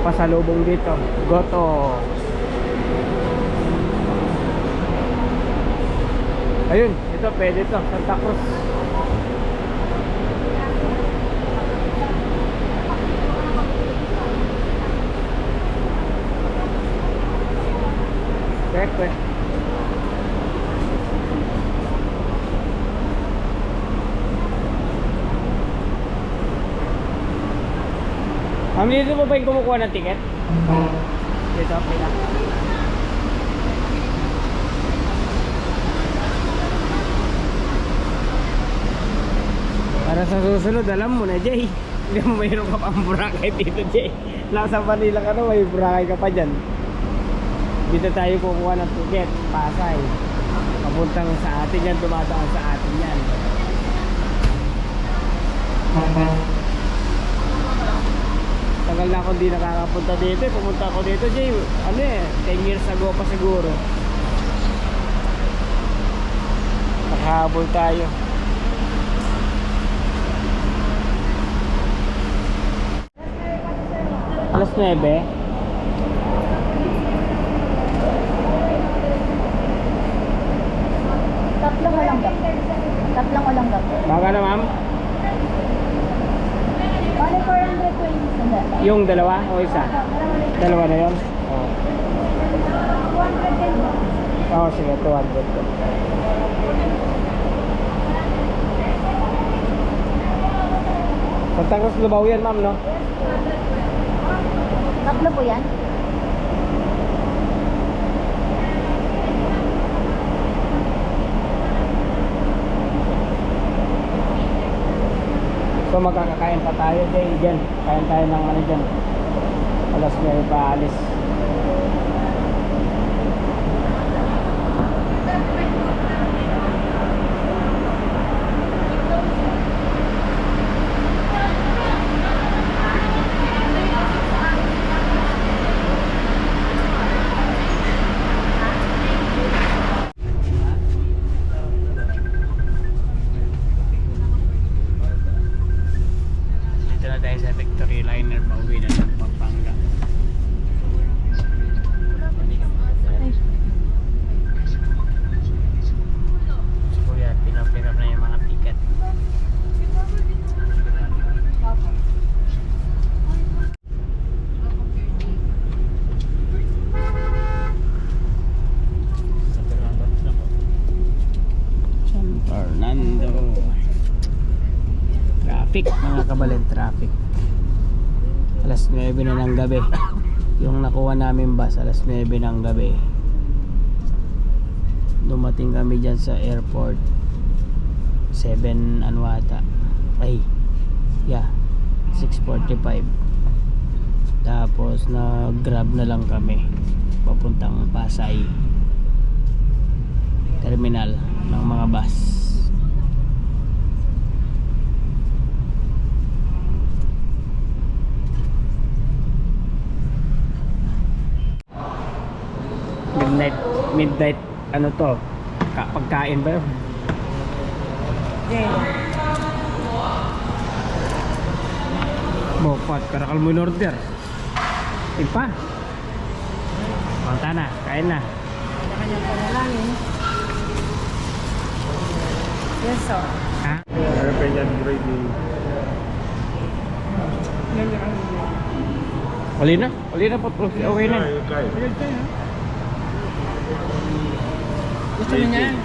pasalubong dito. Goto. Ayun, ito pwede to, Santa Cruz. Pwede. Ma'am, dito po ba yung kumukuha ng ticket? Dito, pila. Para sa susunod, alam mo na, Jay. Hindi mo mayroon ka pang Boracay dito, Jay. Nasa Manila ka na, may Boracay ka pa dyan. Dito tayo kukuha ng ticket, Pasay. Papuntang sa atin yan, dumadaan sa atin yan. Tagal na ako di nakakapunta dito. Pumunta ako dito, Jay. 10 years ago pa siguro. Nakahabol tayo. Alas 9. Tatlong walang gap. Tatlong walang gap. Baga na, ma'am? Bale, 420 sandali. Yung dalawa o isa? Dalawa na yun? Oo. 210 ba? Oo, sige, 200. Santa Cruz Lubao yan, ma'am, no? Tatlo po yan? So magkakakain pa tayo, Jay, dyan. Kain tayo ng ano dyan. Alas 9 pa alis. Dito na tayo sa Victory Liner, pauwi na ng Pampanga. Si Kuya, pinapirap na yung mga ticket. San Fernando. Traffic, mga kabalen, traffic. Alas 9 na ng gabi. Yung nakuha namin bus, alas 9 ng gabi. Dumating kami dyan sa airport 7 ano ata. Ay, yeah, 6:45. Tapos nag-grab na lang kami papuntang Pasay terminal ng mga bus. Midnight ano to, pagkain ba yun? Bopat, karakal mo in order. Ipa punta na, kain na. Kanya-kanya panalangin. Yes, sir. Ha? European gravy. Uli na po, okay na. Gusto niya yan.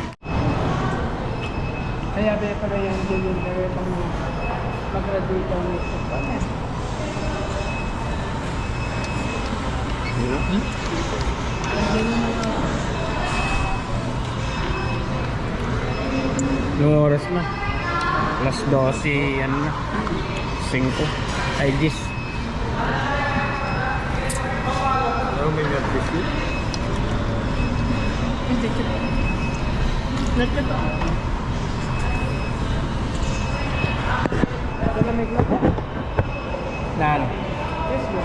Kaya pala yung delivery pang mag-graduate ang nito pa. Noong oras na? Alas 12, ano na? 5. Ay, 10. Ano may milk biscuit? Hindi ko. Nagkita. Ito na may glove. Na ano? Yes, bro.